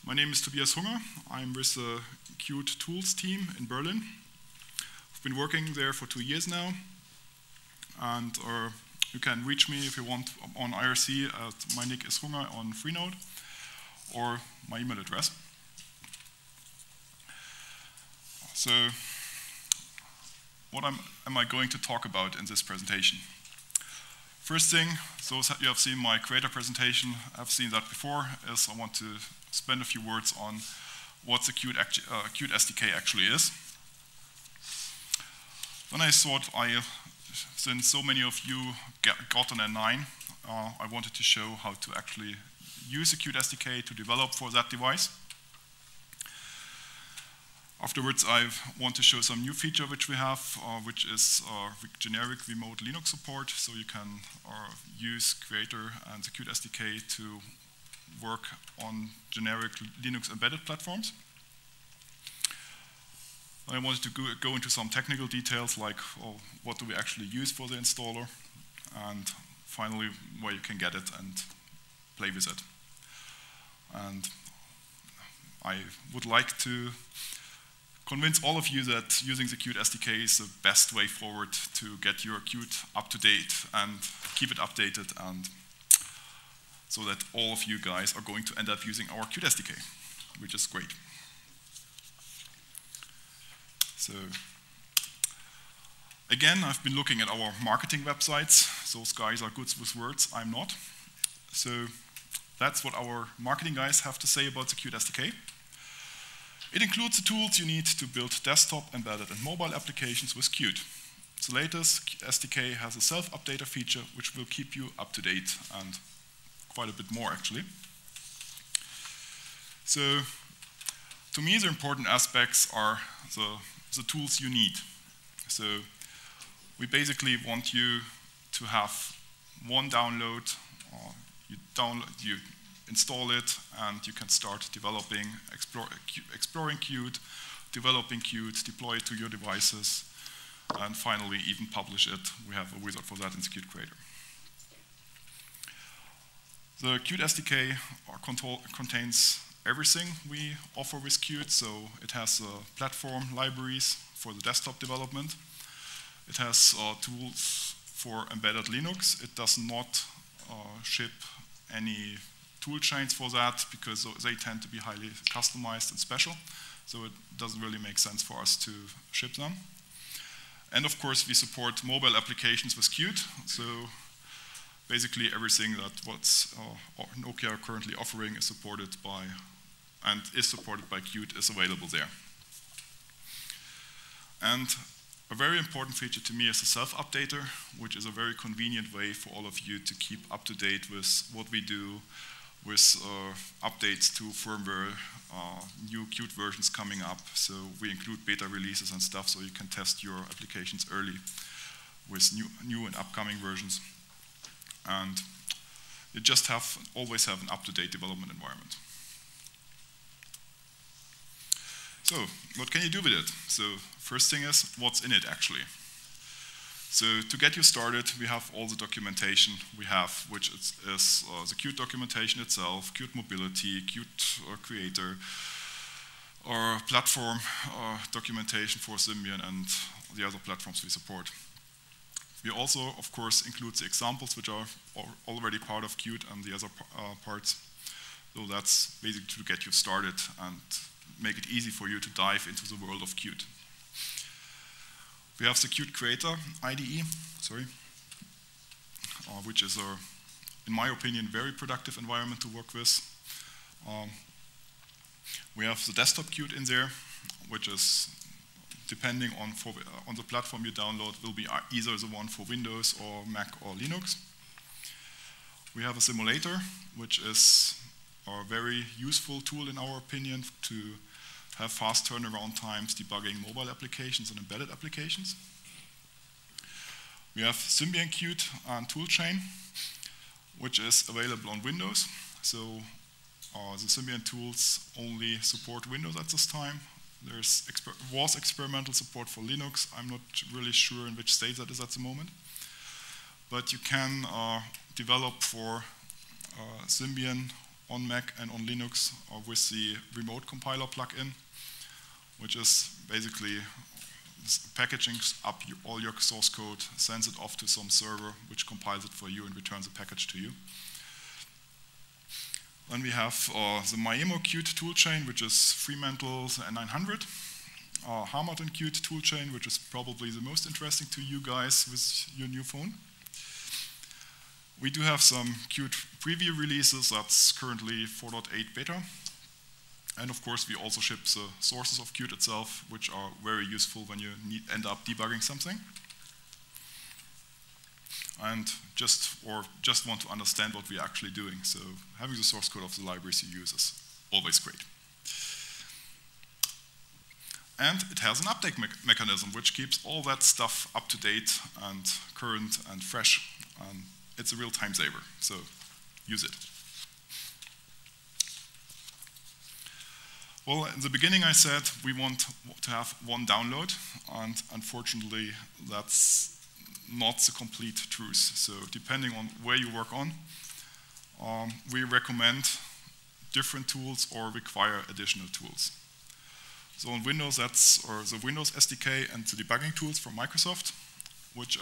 My name is Tobias Hunger. I'm with the Qt Tools team in Berlin. I've been working there for 2 years now, and you can reach me if you want on IRC at my nick is Hunger on Freenode, or my email address. So, what am I going to talk about in this presentation? First thing, those you have seen my creator presentation, I've seen that before, is I want to spend a few words on what the Qt SDK actually is. Then I thought, since so many of you got an N9, I wanted to show how to actually use the Qt SDK to develop for that device. Afterwards, I want to show some new feature which we have, which is generic remote Linux support. So you can use Creator and the Qt SDK to work on generic Linux embedded platforms. I wanted to go into some technical details, like what do we actually use for the installer, and finally where you can get it and play with it. And I would like to convince all of you that using the Qt SDK is the best way forward to get your Qt up to date and keep it updated, and so that all of you guys are going to end up using our Qt SDK, which is great. So again, I've been looking at our marketing websites. Those guys are good with words, I'm not. So that's what our marketing guys have to say about the Qt SDK. It includes the tools you need to build desktop, embedded, and mobile applications with Qt. The latest SDK has a self-updater feature which will keep you up to date, and quite a bit more actually. So to me, the important aspects are the tools you need. So we basically want you to have one download, you install it, and you can start developing, exploring Qt, developing Qt, deploy it to your devices, and finally even publish it. We have a wizard for that in the Qt Creator. The Qt SDK contains everything we offer with Qt. So it has platform libraries for the desktop development. It has tools for embedded Linux. It does not ship any tool chains for that, because they tend to be highly customized and special, so it doesn't really make sense for us to ship them. And of course, we support mobile applications with Qt, so basically everything that what's Nokia currently offering is supported by Qt is available there. And a very important feature to me is the self-updater, which is a very convenient way for all of you to keep up to date with what we do, with updates to firmware, new Qt versions coming up. So we include beta releases and stuff, so you can test your applications early with new and upcoming versions. And you just always have an up-to-date development environment. So what can you do with it? So first thing is, what's in it actually? So to get you started, we have all the documentation we have, which is the Qt documentation itself, Qt Mobility, Qt Creator, or platform documentation for Symbian and the other platforms we support. We also, of course, include the examples which are already part of Qt and the other parts. So that's basically to get you started and make it easy for you to dive into the world of Qt. We have the Qt Creator IDE, which is in my opinion, very productive environment to work with. We have the desktop Qt in there, which is, depending on the platform you download, will be either the one for Windows or Mac or Linux. We have a simulator, which is a very useful tool in our opinion to have fast turnaround times debugging mobile applications and embedded applications. We have Symbian Qt and toolchain, which is available on Windows. So the Symbian tools only support Windows at this time. There was experimental support for Linux. I'm not really sure in which state that is at the moment. But you can develop for Symbian on Mac and on Linux with the remote compiler plugin, which is basically packaging up all your source code, sends it off to some server, which compiles it for you and returns the package to you. Then we have the Maemo Qt toolchain, which is Fremantle N900. Harmattan Qt toolchain, which is probably the most interesting to you guys with your new phone. We do have some Qt preview releases. That's currently 4.8 beta. And of course, we also ship the sources of Qt itself, which are very useful when you end up debugging something. And just want to understand what we're actually doing. So having the source code of the libraries you use is always great. And it has an update mechanism, which keeps all that stuff up to date and current and fresh. It's a real time saver, so use it. Well, in the beginning I said we want to have one download, and unfortunately that's not the complete truth. So depending on where you work on, we recommend different tools or require additional tools. So on Windows, that's the Windows SDK and the debugging tools from Microsoft, which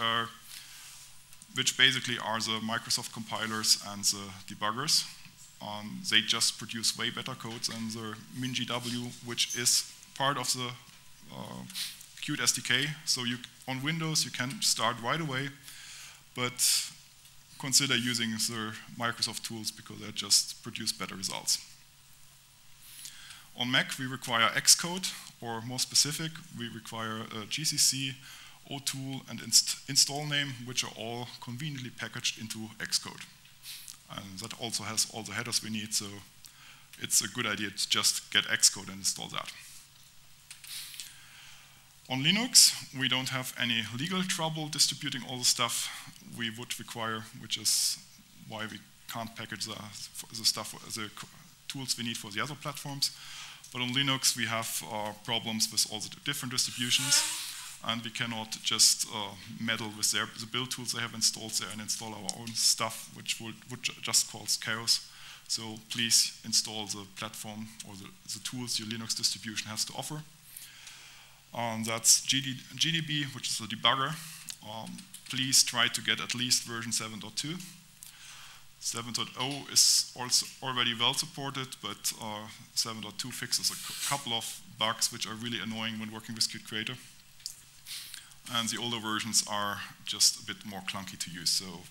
basically are the Microsoft compilers and the debuggers. They just produce way better codes than the MinGW, which is part of the Qt SDK. So on Windows, you can start right away, but consider using the Microsoft tools because they just produce better results. On Mac, we require Xcode, or more specific, we require a GCC, OTool, and install name, which are all conveniently packaged into Xcode. And that also has all the headers we need, so it's a good idea to just get Xcode and install that. On Linux, we don't have any legal trouble distributing all the stuff we would require, which is why we can't package the stuff, the tools we need for the other platforms. But on Linux, we have problems with all the different distributions, and we cannot just meddle with the build tools they have installed there and install our own stuff, which would just cause chaos. So please install the platform or the tools your Linux distribution has to offer. That's GDB, which is the debugger. Please try to get at least version 7.2. 7.0 is also already well supported, but 7.2 fixes a couple of bugs which are really annoying when working with Qt Creator. And the older versions are just a bit more clunky to use, so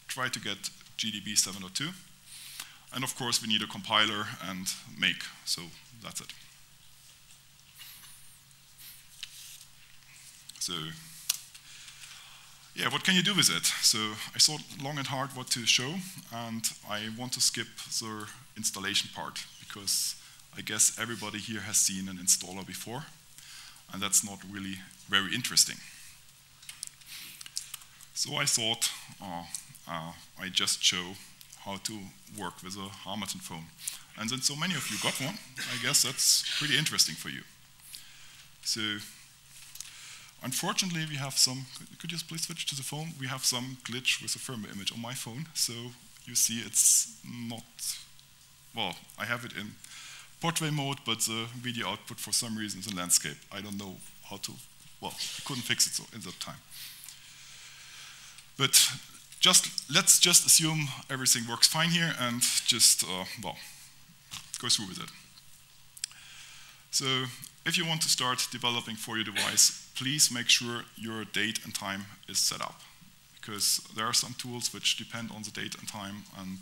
try to get GDB 7.2. And of course, we need a compiler and make, so that's it. So, yeah, what can you do with it? So I thought long and hard what to show, and I want to skip the installation part, because I guess everybody here has seen an installer before, and that's not really very interesting. So I thought I just show how to work with a Harmattan phone. And since so many of you got one, I guess that's pretty interesting for you. So unfortunately, we have some, could you please switch to the phone? We have some glitch with the firmware image on my phone. So you see it's not, well, I have it in portrait mode, but the video output for some reason is in landscape. I don't know how to, well, I couldn't fix it in that time. But let's just assume everything works fine here and just, well, go through with it. So if you want to start developing for your device, please make sure your date and time is set up, because there are some tools which depend on the date and time, and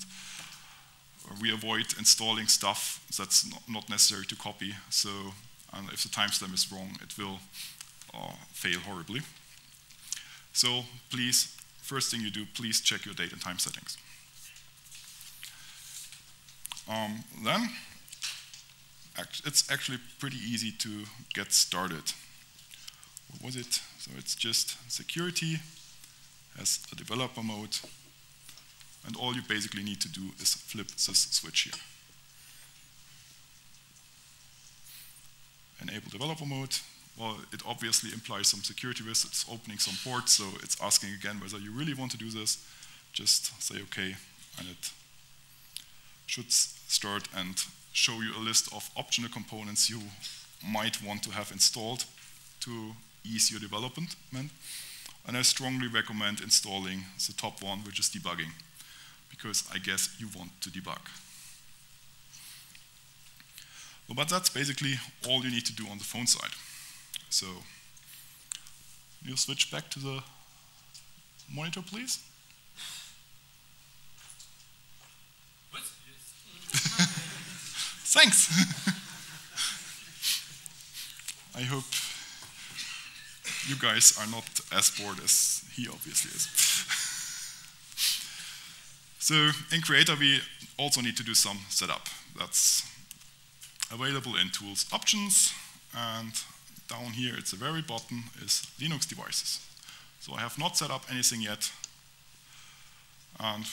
we avoid installing stuff that's not necessary to copy. So and if the timestamp is wrong, it will fail horribly. So please, first thing you do, please check your date and time settings. Then it's actually pretty easy to get started. What was it? So it's just security, has a developer mode, and all you basically need to do is flip this switch here. Enable developer mode. Well, it obviously implies some security risk. It's opening some ports, so it's asking again whether you really want to do this. Just say OK, and it should start and show you a list of optional components you might want to have installed to ease your development. And I strongly recommend installing the top one, which is debugging, because I guess you want to debug. But that's basically all you need to do on the phone side. So you switch back to the monitor, please. What? Thanks. I hope you guys are not as bored as he obviously is. So in Creator, we also need to do some setup. That's available in Tools Options, and down here at the very bottom is Linux devices. So I have not set up anything yet, and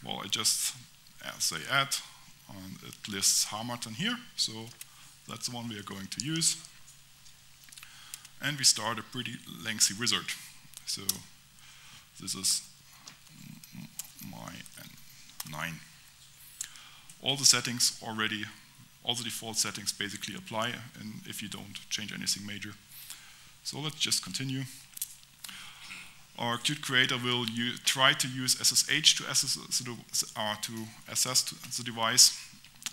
well, I just say add, and it lists Harmattan here, so that's the one we are going to use. And we start a pretty lengthy wizard. So this is my N9. All the settings already, all the default settings basically apply, and if you don't change anything major. So let's just continue. Our Qt Creator will try to use SSH to access the device,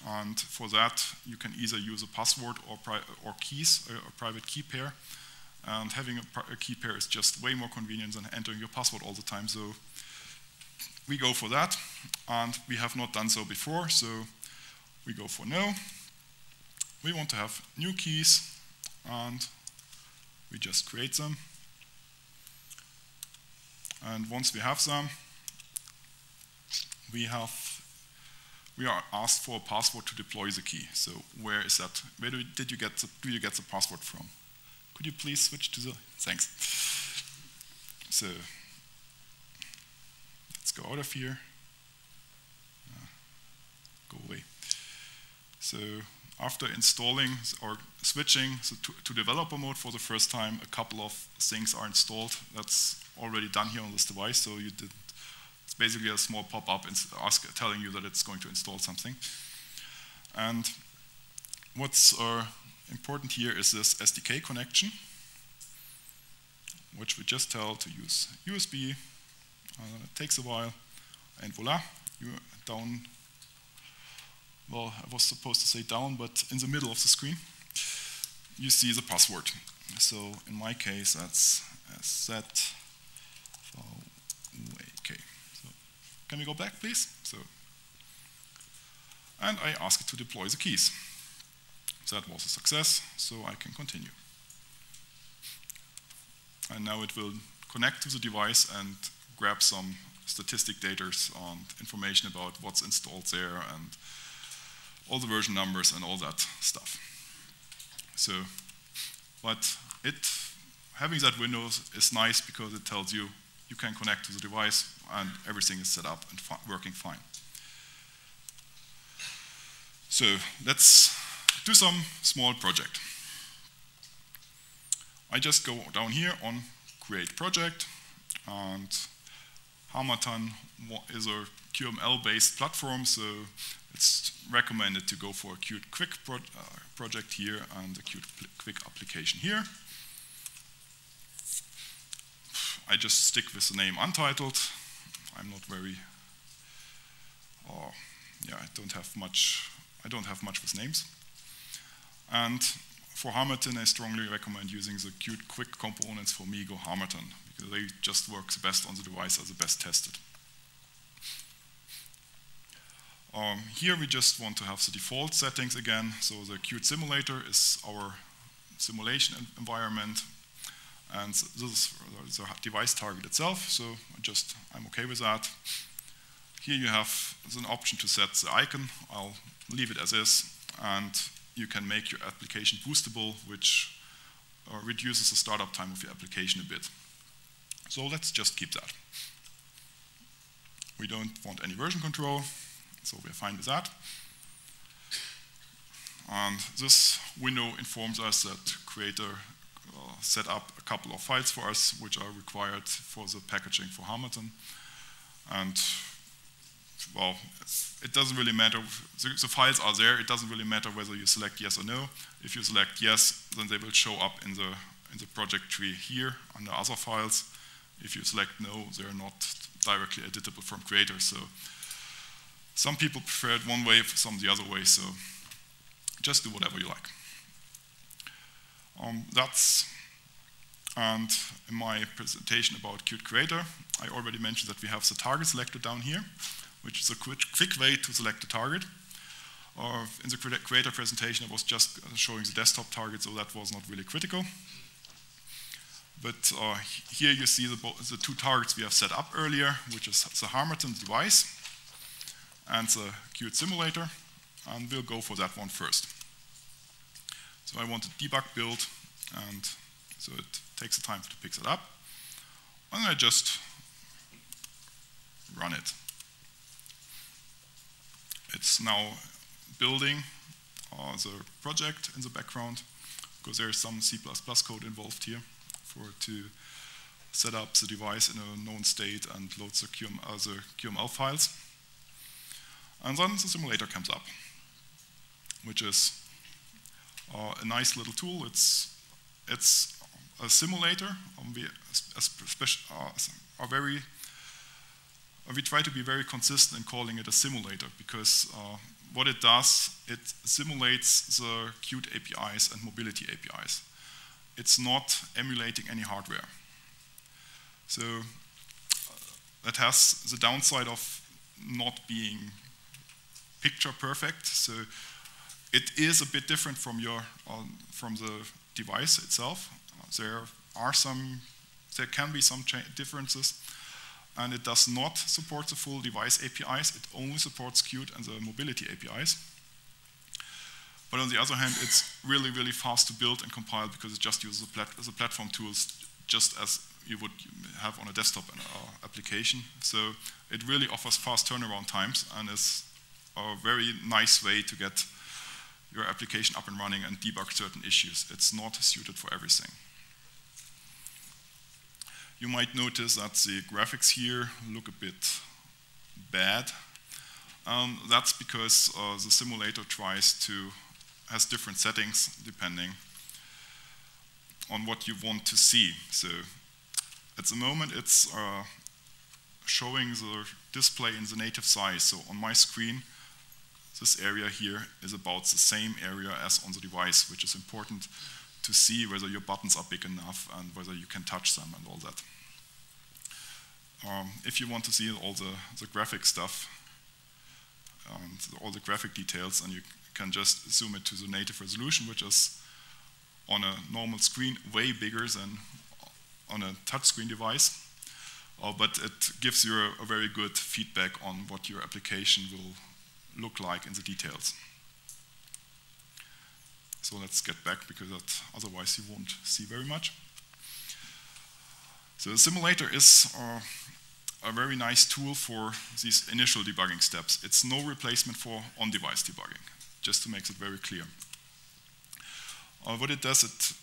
and for that you can either use a password or keys, a private key pair. And having a key pair is just way more convenient than entering your password all the time, so we go for that, and we have not done so before, so we go for no. We want to have new keys, and we just create them. And once we have them, we are asked for a password to deploy the key. So where is that? Where do you get the password from? Could you please switch to the, thanks. So let's go out of here. Go away. So after installing or switching to developer mode for the first time, a couple of things are installed. That's already done here on this device. So it's basically a small pop-up telling you that it's going to install something. And what's important here is this SDK connection, which we just tell to use USB. It takes a while, and voila, you're down. Well, I was supposed to say down, but in the middle of the screen, you see the password. So in my case, that's ZVK. So can we go back, please? So, and I ask it to deploy the keys. That was a success, so I can continue. And now it will connect to the device and grab some statistic data and information about what's installed there and all the version numbers and all that stuff. So, but having that window is nice because it tells you you can connect to the device and everything is set up and working fine. So let's do some small project. I just go down here on Create Project, and Harmattan is a QML-based platform, so it's recommended to go for a Qt Quick project here and a Qt Quick application here. I just stick with the name untitled. I'm not very, yeah, I don't have much with names. And for Harmattan, I strongly recommend using the Qt Quick components for Migo Harmattan, because they just work the best on the device, are the best tested. Here we just want to have the default settings again. So the Qt simulator is our simulation environment, and this is the device target itself, so I'm okay with that. Here you have an option to set the icon. I'll leave it as is, and you can make your application boostable, which reduces the startup time of your application a bit. So let's just keep that. We don't want any version control, so we're fine with that. And this window informs us that Creator set up a couple of files for us, which are required for the packaging for Harmattan. And well, it doesn't really matter. The files are there. It doesn't really matter whether you select yes or no. If you select yes, then they will show up in the project tree here under other files. If you select no, they're not directly editable from creator. So some people prefer it one way, some the other way. So just do whatever you like. And in my presentation about Qt Creator, I already mentioned that we have the target selector down here, which is a quick way to select the target. In the Creator presentation, I was just showing the desktop target, so that was not really critical. But here you see the two targets we have set up earlier, which is the Harmattan device and the Qt simulator, and we'll go for that one first. So I want a debug build, and so it takes the time to pick that up, and I just run it. It's now building the project in the background, because there is some C++ code involved here to set up the device in a known state and load the QML files. And then the simulator comes up, which is a nice little tool. It's a simulator. We try to be very consistent in calling it a simulator, because what it does, it simulates the Qt APIs and mobility APIs. It's not emulating any hardware. So that has the downside of not being picture perfect. So it is a bit different from the device itself. There can be some differences, and it does not support the full device APIs. It only supports Qt and the mobility APIs. But on the other hand, it's really, really fast to build and compile, because it just uses the platform tools just as you would have on a desktop application. So it really offers fast turnaround times, and is a very nice way to get your application up and running and debug certain issues. It's not suited for everything. You might notice that the graphics here look a bit bad. That's because the simulator has different settings depending on what you want to see. So at the moment it's showing the display in the native size. So on my screen, this area here is about the same area as on the device, which is important to see whether your buttons are big enough and whether you can touch them and all that. If you want to see all the graphic stuff and all the graphic details, and you can just zoom it to the native resolution, which is on a normal screen way bigger than on a touchscreen device. But it gives you a very good feedback on what your application will look like in the details. So let's get back, because otherwise you won't see very much. So the simulator is a very nice tool for these initial debugging steps. It's no replacement for on-device debugging, just to make it very clear. What it does, it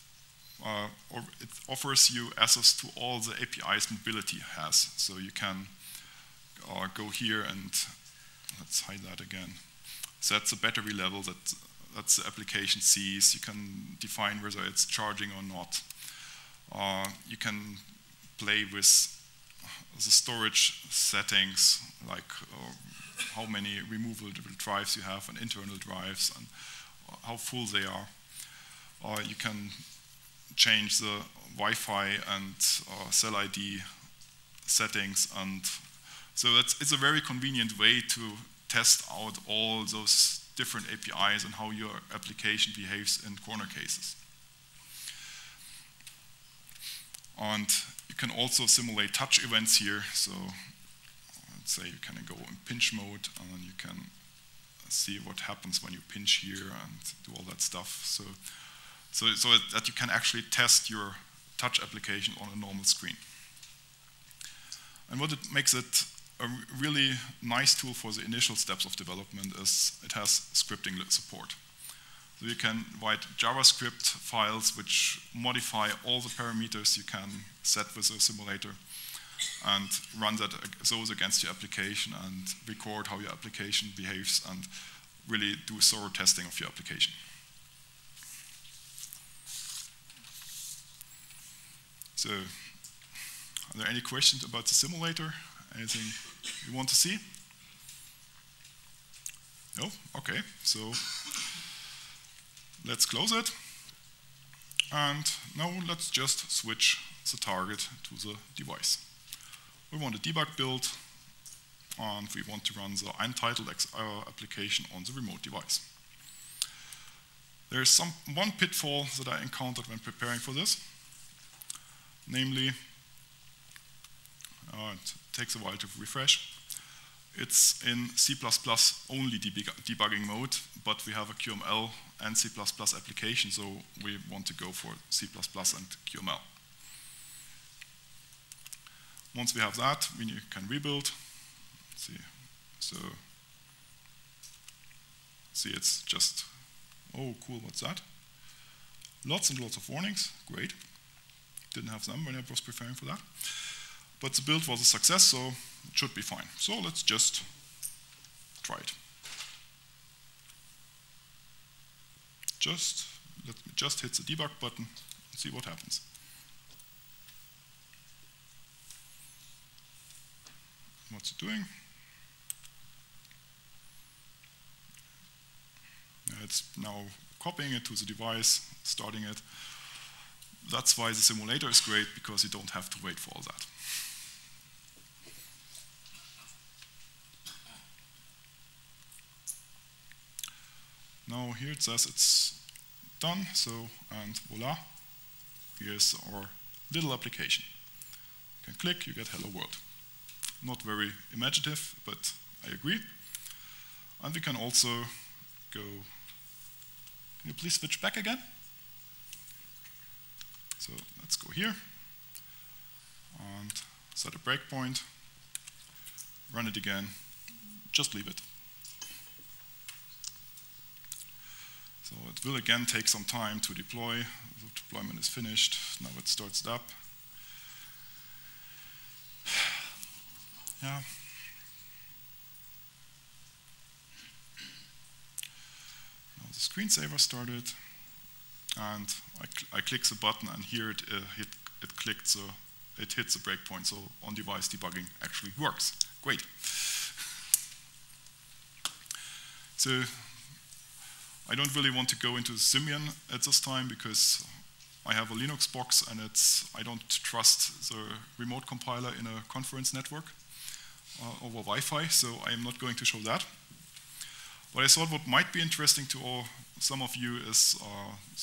offers you access to all the APIs mobility has. So you can go here and, let's hide that again. Set the battery level that the application sees. You can define whether it's charging or not. You can play with the storage settings, like how many removable drives you have and internal drives, and how full they are. You can change the Wi-Fi and cell ID settings, and so it's a very convenient way to test out all those different APIs and how your application behaves in corner cases. And you can also simulate touch events here. So let's say you can go in pinch mode, and then you can see what happens when you pinch here and do all that stuff. So that you can actually test your touch application on a normal screen. And what it makes it a really nice tool for the initial steps of development is it has scripting support. So you can write JavaScript files which modify all the parameters you can set with a simulator. and run those against your application and record how your application behaves and really do thorough testing of your application. So, are there any questions about the simulator? Anything you want to see? No? Okay, so let's close it. And now let's just switch the target to the device. We want a debug build, and we want to run the untitled application on the remote device. There's one pitfall that I encountered when preparing for this. Namely, it takes a while to refresh. It's in C++ only debugging mode, but we have a QML and C++ application, so we want to go for C++ and QML. Once we have that, we can rebuild. Let's see, so see, it's just, oh cool, what's that? Lots and lots of warnings, great. Didn't have them when I was preparing for that. But the build was a success, so it should be fine. So let's just try it. Let me just hit the debug button and see what happens. What's it doing? It's now copying it to the device, starting it. That's why the simulator is great, because you don't have to wait for all that. Now here it says it's done, so, and voila, here's our little application. You can click, you get hello world. Not very imaginative, but I agree. And we can also go, can you please switch back again? So let's go here and set a breakpoint, run it again, just leave it. So it will again take some time to deploy. The deployment is finished. Now it starts it up. Yeah. Now the screensaver started, and I click the button, and here it clicked, so it hits the breakpoint. So on-device debugging actually works. Great. So I don't really want to go into Symbian at this time, because I have a Linux box, and I don't trust the remote compiler in a conference network over Wi-Fi, so I am not going to show that. But I thought what might be interesting to some of you is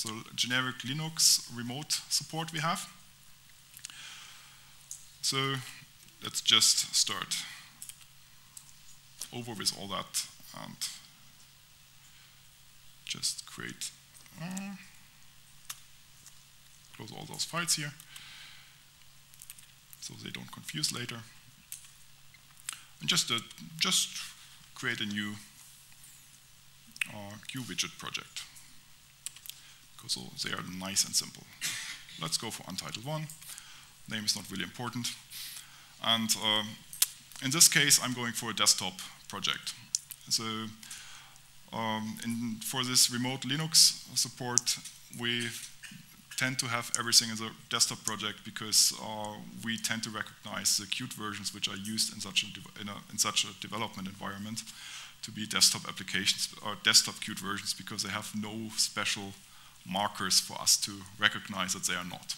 the generic Linux remote support we have. So let's just start over with all that and just create, close all those files here so they don't confuse later. And just create a new QWidget project, because they are nice and simple. Let's go for untitled one. Name is not really important. And in this case, I'm going for a desktop project. So for this remote Linux support, we tend to have everything as a desktop project, because we tend to recognize the Qt versions which are used in such a development environment to be desktop applications or desktop Qt versions, because they have no special markers for us to recognize that they are not.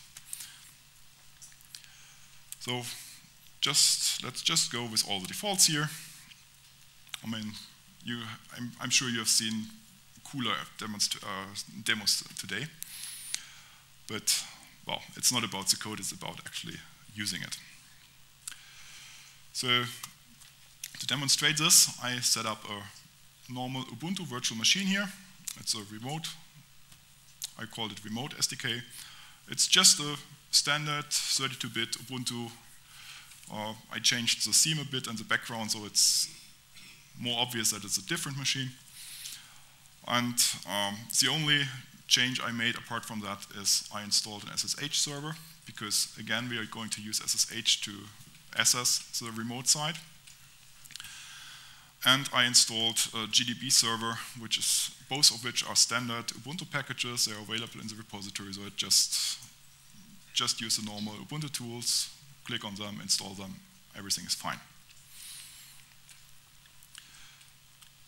So let's just go with all the defaults here. I mean, I'm sure you have seen cooler demos today. But, well, it's not about the code, it's about actually using it. So, to demonstrate this, I set up a normal Ubuntu virtual machine here. It's a remote, I called it Remote SDK. It's just a standard 32-bit Ubuntu. I changed the theme a bit and the background, so it's more obvious that it's a different machine. And the only change I made apart from that is I installed an SSH server, because again we are going to use SSH to access the remote side. And I installed a GDB server, both of which are standard Ubuntu packages. They are available in the repository, so it just use the normal Ubuntu tools, click on them, install them, everything is fine.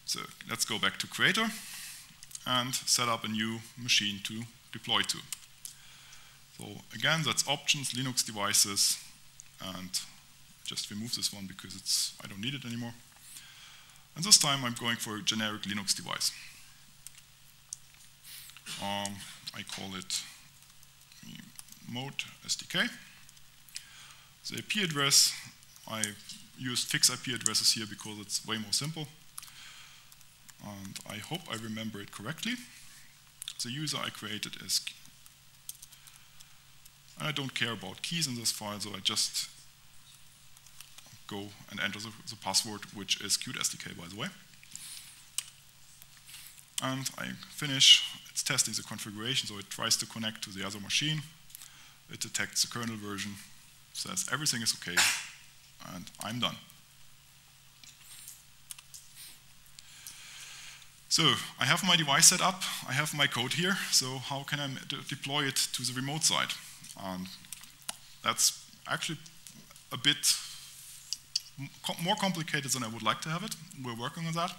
So let's go back to Creator and set up a new machine to deploy to. So again, that's options, Linux devices, and just remove this one because I don't need it anymore. And this time I'm going for a generic Linux device. I call it Qt SDK. The IP address, I used fixed IP addresses here because it's way more simple. And I hope I remember it correctly. The user I created is, and I don't care about keys in this file, so I just go and enter the password, which is Qt SDK, by the way. And I finish. It's testing the configuration, so it tries to connect to the other machine. It detects the kernel version, says everything is okay, and I'm done. So I have my device set up, I have my code here, so how can I deploy it to the remote side? That's actually a bit more complicated than I would like to have it. We're working on that.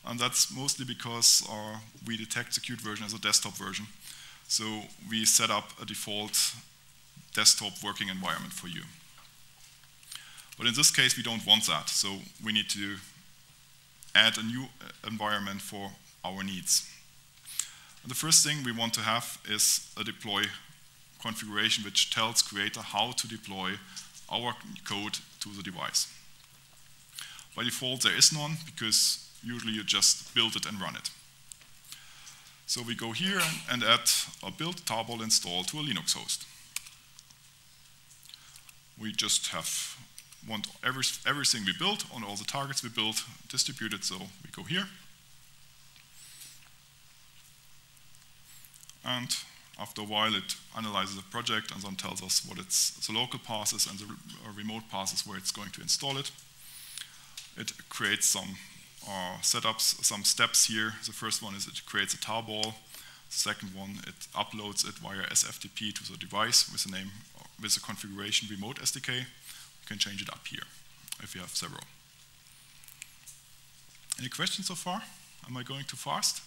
And that's mostly because we detect the Qt version as a desktop version. So we set up a default desktop working environment for you. But in this case, we don't want that. So we need to add a new environment for our needs. And the first thing we want to have is a deploy configuration which tells Creator how to deploy our code to the device. By default, there is none because usually you just build it and run it. So we go here and add a build tarball install to a Linux host. We just want everything we built on all the targets we built distributed, so we go here. And after a while, it analyzes the project and then tells us what the local path is and the remote path is where it's going to install it. It creates some setups, some steps here. The first one is it creates a tarball. The second one, it uploads it via SFTP to the device with the name, with the configuration remote SDK. You can change it up here if you have several. Any questions so far? Am I going too fast?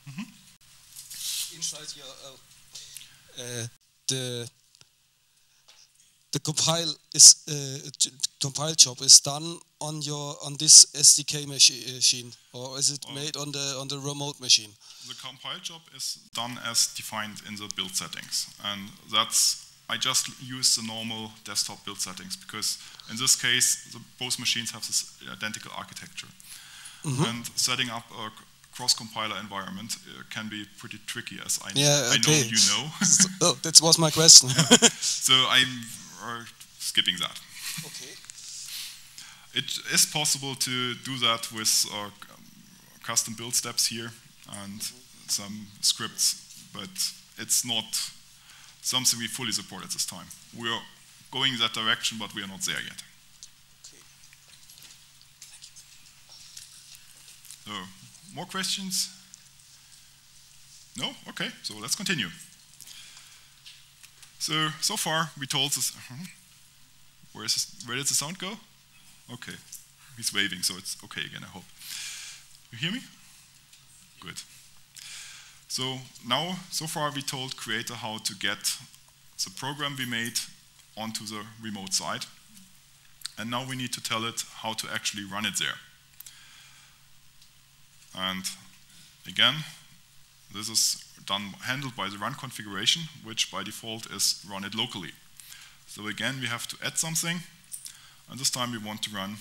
Mm-hmm. Inside your the compile job is done on this SDK machine, or is it made on the remote machine? The compile job is done as defined in the build settings, and I just use the normal desktop build settings because in this case both machines have this identical architecture, and setting up a cross-compiler environment can be pretty tricky, as I know you know. Oh, that was my question. So I'm skipping that. Okay. It is possible to do that with custom build steps here and some scripts, but it's not something we fully support at this time. We are going in that direction, but we are not there yet. Okay. So, more questions? No? Okay, so let's continue. So far we told this. Where did the sound go? Okay, he's waving, so it's okay again, I hope. You hear me? Good. So far we told Creator how to get the program we made onto the remote side. And now we need to tell it how to actually run it there. And again, this is handled by the run configuration, which by default is run it locally. So again, we have to add something, and this time we want to run,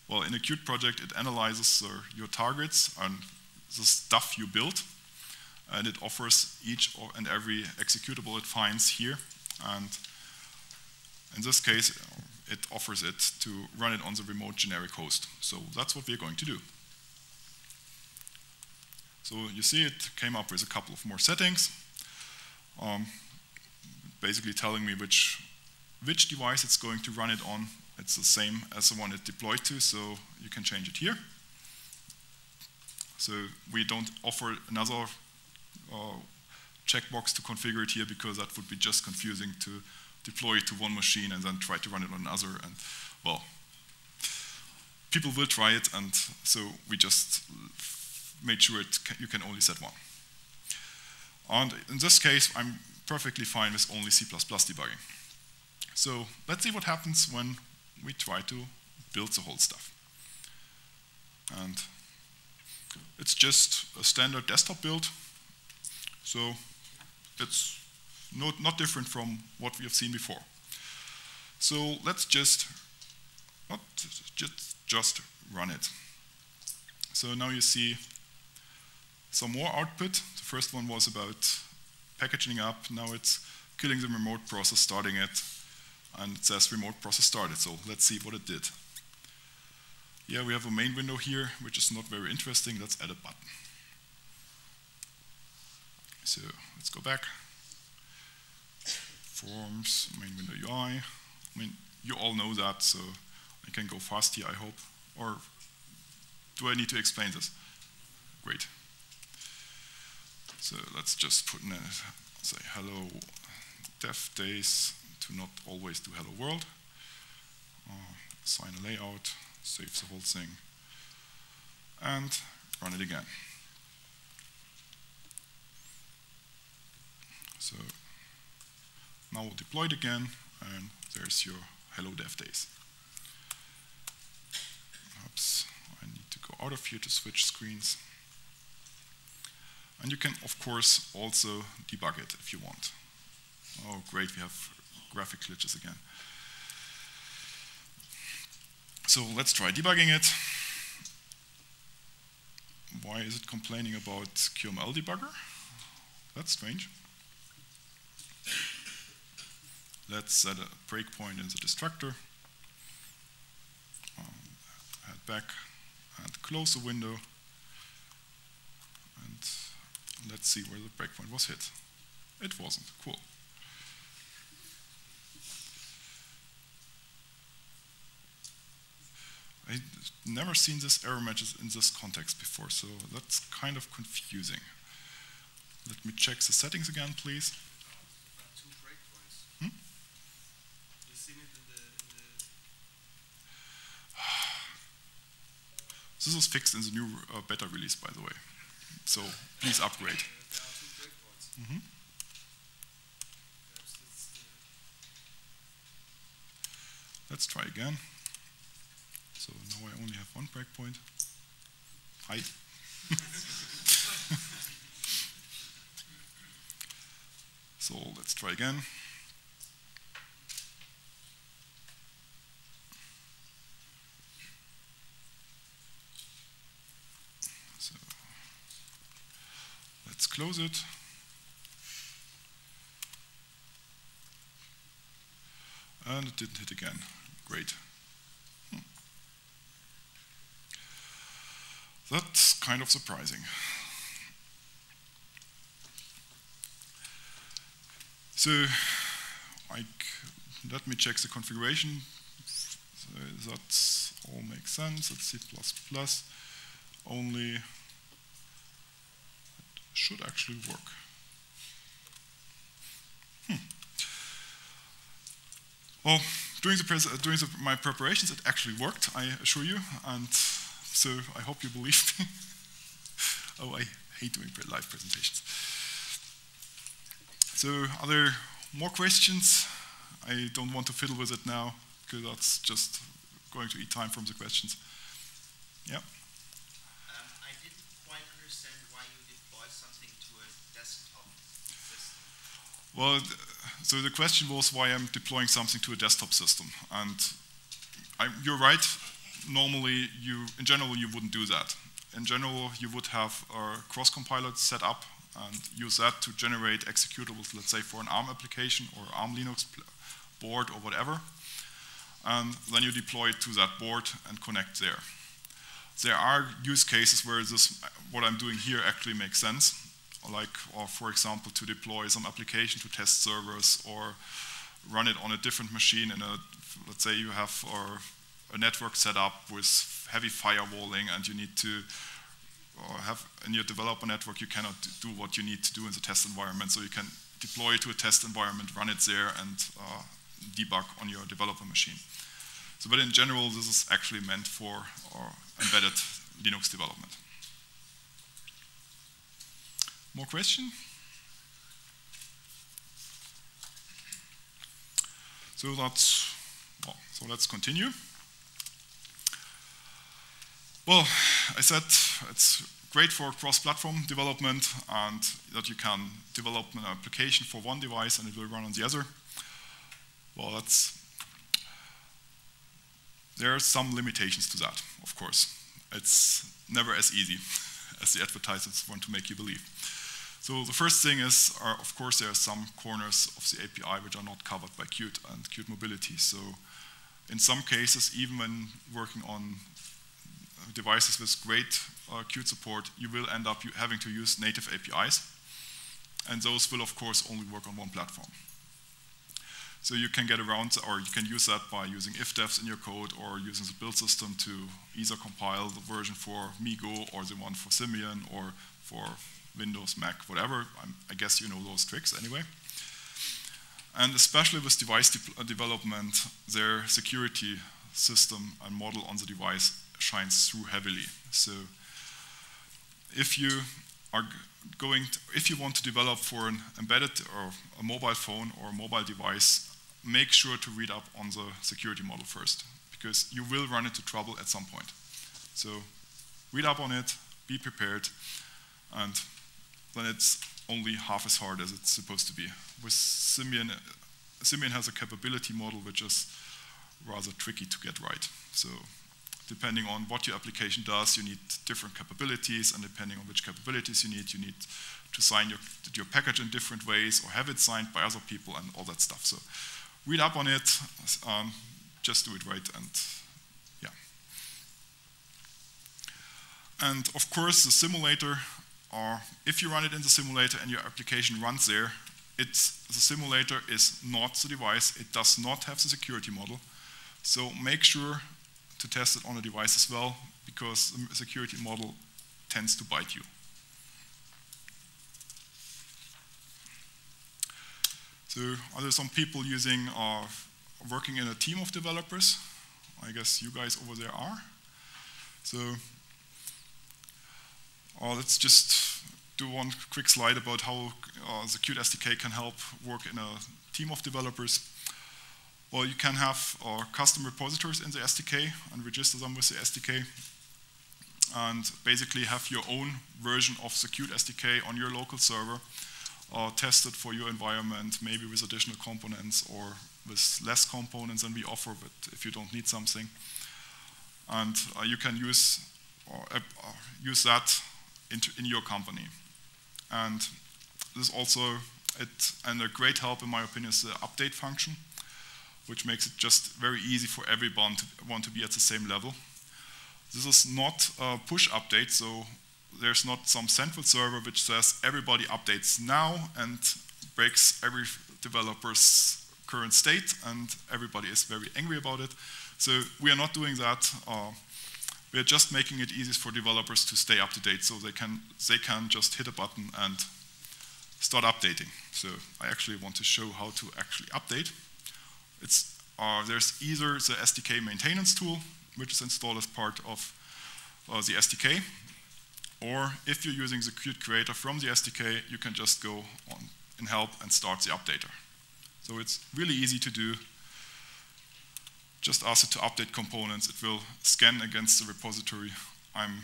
well, in a Qt project, it analyzes your targets and the stuff you built, and it offers each and every executable it finds here, and in this case, it offers it to run it on the remote generic host. So that's what we're going to do. So you see it came up with a couple of more settings, basically telling me which which device it's going to run it on. It's the same as the one it deployed to, so you can change it here. So we don't offer another checkbox to configure it here, because that would be just confusing to deploy it to one machine and then try to run it on another. And well, people will try it, and so we just made sure you can only set one. And in this case, I'm perfectly fine with only C++ debugging. So let's see what happens when we try to build the whole stuff. And it's just a standard desktop build. So it's not different from what we have seen before. So let's just run it. So now you see some more output. The first one was about packaging up. Now it's killing the remote process, starting it, and it says remote process started. So let's see what it did. Yeah, we have a main window here, which is not very interesting. Let's add a button. So let's go back. Forms, main window UI. I mean, you all know that, so I can go fast here, I hope. Or do I need to explain this? Great. So let's just put in say hello DevDays to not always do hello world. Assign a layout, save the whole thing, and run it again. So now we'll deploy it again, and there's your hello DevDays. Oops, I need to go out of here to switch screens. And you can, of course, also debug it if you want. Oh, great, we have graphic glitches again. So let's try debugging it. Why is it complaining about QML debugger? That's strange. Let's set a breakpoint in the destructor. Head back and close the window. And let's see where the breakpoint was hit. It wasn't. Cool. I've never seen this error messages in this context before, so that's kind of confusing. Let me check the settings again, please. Two breakpoints. Hmm? You've seen it in the This is fixed in the new beta release, by the way. So please upgrade. There are two breakpoints. Mm-hmm. Let's try again. So now I only have one breakpoint. Hi. So let's try again. So let's close it. And it didn't hit again. Great. That's kind of surprising. So, let me check the configuration. So that all makes sense. It's C++. Only it should actually work. Well, during my preparations, it actually worked, I assure you, and so I hope you believe me. Oh, I hate doing live presentations. So, are there more questions? I don't want to fiddle with it now, because that's just going to eat time from the questions. Yeah? I didn't quite understand why you deploy something to a desktop system. Well, so the question was why I'm deploying something to a desktop system. And you're right. Normally, in general, you wouldn't do that. In general, you would have a cross-compiler set up and use that to generate executables, let's say, for an ARM application or ARM Linux board or whatever. And then you deploy it to that board and connect there. There are use cases where what I'm doing here actually makes sense. Or for example, to deploy some application to test servers, or run it on a different machine let's say you have a network set up with heavy firewalling, and you need to have in your developer network, you cannot do what you need to do in the test environment, so you can deploy to a test environment, run it there, and debug on your developer machine. So, but in general, this is actually meant for embedded Linux development. More question? So let's continue. Well, I said it's great for cross-platform development, and that you can develop an application for one device and it will run on the other. Well, there are some limitations to that, of course. It's never as easy as the advertisers want to make you believe. So the first thing is, of course, there are some corners of the API which are not covered by Qt and Qt Mobility. So in some cases, even when working on devices with great Qt support, you will end up having to use native APIs. And those will, of course, only work on one platform. So you can get around, or you can use that by using ifdefs in your code, or using the build system to either compile the version for MeGo or the one for Symbian or for Windows, Mac, whatever. I guess you know those tricks anyway. And especially with device development, their security system and model on the device shines through heavily. So if you want to develop for an embedded or a mobile phone or a mobile device, make sure to read up on the security model first, because you will run into trouble at some point. So read up on it, be prepared, and then it's only half as hard as it's supposed to be. With Symbian has a capability model which is rather tricky to get right. So depending on what your application does, you need different capabilities, and depending on which capabilities you need to sign your package in different ways, or have it signed by other people, and all that stuff. So read up on it, just do it right, and yeah. And of course, the simulator, if you run it in the simulator and your application runs there, the simulator is not the device. It does not have the security model. So make sure to test it on a device as well, because the security model tends to bite you. So are there some people working in a team of developers? I guess you guys over there are. So let's just do one quick slide about how the Qt SDK can help work in a team of developers. Well, you can have custom repositories in the SDK and register them with the SDK, and basically have your own version of the Qt SDK on your local server, test it for your environment, maybe with additional components or with less components than we offer, but if you don't need something. And you can use that in your company. And this also, and a great help in my opinion is the update function, which makes it just very easy for everyone to want to be at the same level. This is not a push update, so there's not some central server which says everybody updates now and breaks every developer's current state, and everybody is very angry about it. So we are not doing that. We are just making it easy for developers to stay up to date, so they can just hit a button and start updating. So I actually want to show how to actually update. There's either the SDK maintenance tool, which is installed as part of the SDK, or if you're using the Qt Creator from the SDK, you can just go on in help and start the updater. So it's really easy to do. Just ask it to update components. It will scan against the repository. I'm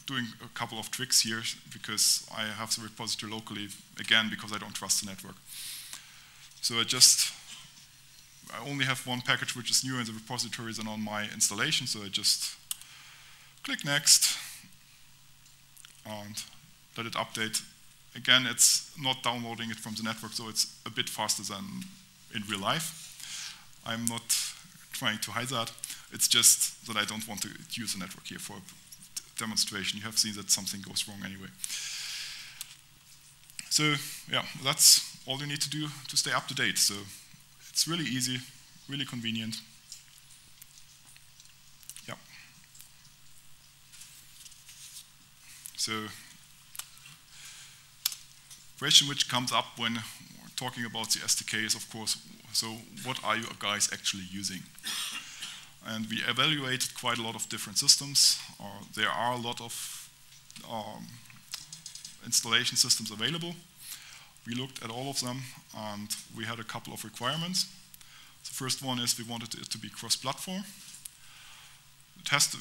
doing a couple of tricks here because I have the repository locally, again, because I don't trust the network. So I only have one package which is new in the repository than on my installation, so I just click next and let it update. Again, it's not downloading it from the network, so it's a bit faster than in real life. I'm not trying to hide that. It's just that I don't want to use the network here for demonstration. You have seen that something goes wrong anyway. So yeah, that's all you need to do to stay up to date. So It's really easy, really convenient. Yeah. So, question which comes up when talking about the SDK is, of course, so what are you guys actually using? And we evaluated quite a lot of different systems. There are a lot of installation systems available. We looked at all of them, and we had a couple of requirements. The first one is we wanted it to be cross-platform.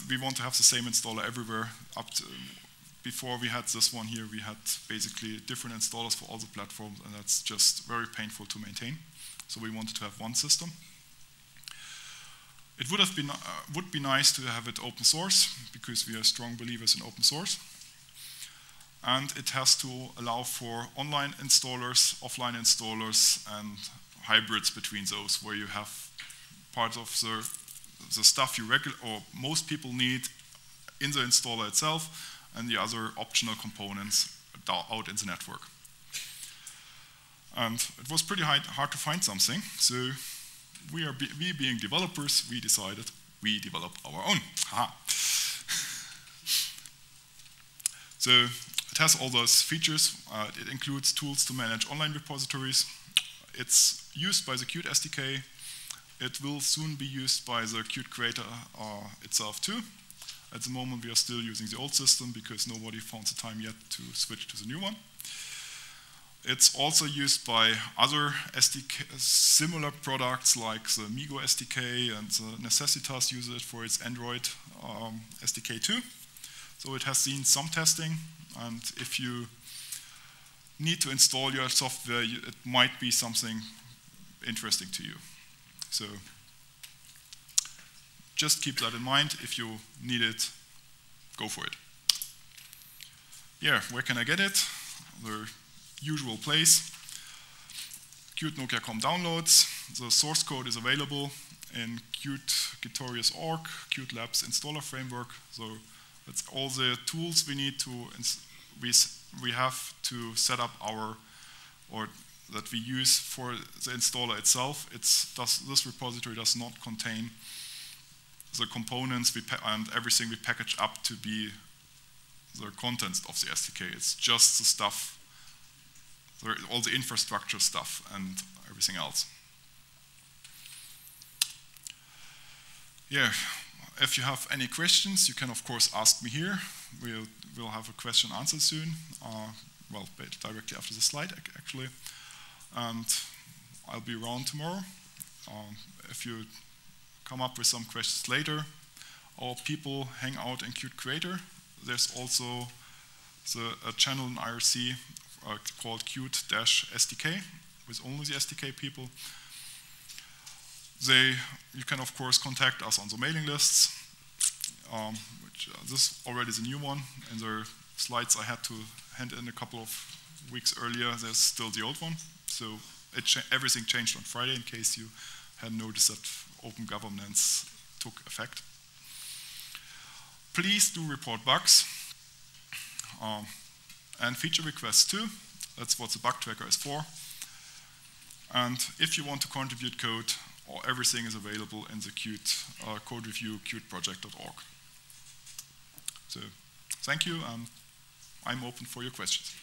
We want to have the same installer everywhere. Before we had this one here, we had basically different installers for all the platforms, and that's just very painful to maintain. So we wanted to have one system. It would be nice to have it open source, because we are strong believers in open source. And it has to allow for online installers, offline installers, and hybrids between those, where you have part of the stuff or most people need in the installer itself, and the other optional components out in the network. And it was pretty hard to find something, so we being developers, we decided we develop our own. So it has all those features. It includes tools to manage online repositories. It's used by the Qt SDK. It will soon be used by the Qt creator itself too. At the moment, we are still using the old system because nobody found the time yet to switch to the new one. It's also used by other SDK, similar products like the Migo SDK, and the Necessitas uses it for its Android SDK too. So it has seen some testing, and if you need to install your software, it might be something interesting to you. So just keep that in mind. If you need it, go for it. Yeah, where can I get it? The usual place. Qt Nokia.com downloads. The source code is available in Qt Gitorious.org, Qt Labs installer framework. So that's all the tools we need to we have to set up or that we use for the installer itself. This repository does not contain the components and everything we package up to be the contents of the SDK. It's just the stuff, all the infrastructure stuff and everything else. Yeah, if you have any questions, you can of course ask me here. We'll have a question answered soon. Well, directly after the slide actually. And I'll be around tomorrow. If you come up with some questions later, or people hang out in Qt Creator. There's also a channel in IRC called Qt SDK, with only the SDK people. You can of course contact us on the mailing lists. This already is a new one. In the slides I had to hand in a couple of weeks earlier, there's still the old one. So everything changed on Friday, in case you had noticed that open governance took effect. Please do report bugs and feature requests too. That's what the bug tracker is for. And if you want to contribute code, everything is available in the Qt code review, qtproject.org. So thank you, and I'm open for your questions.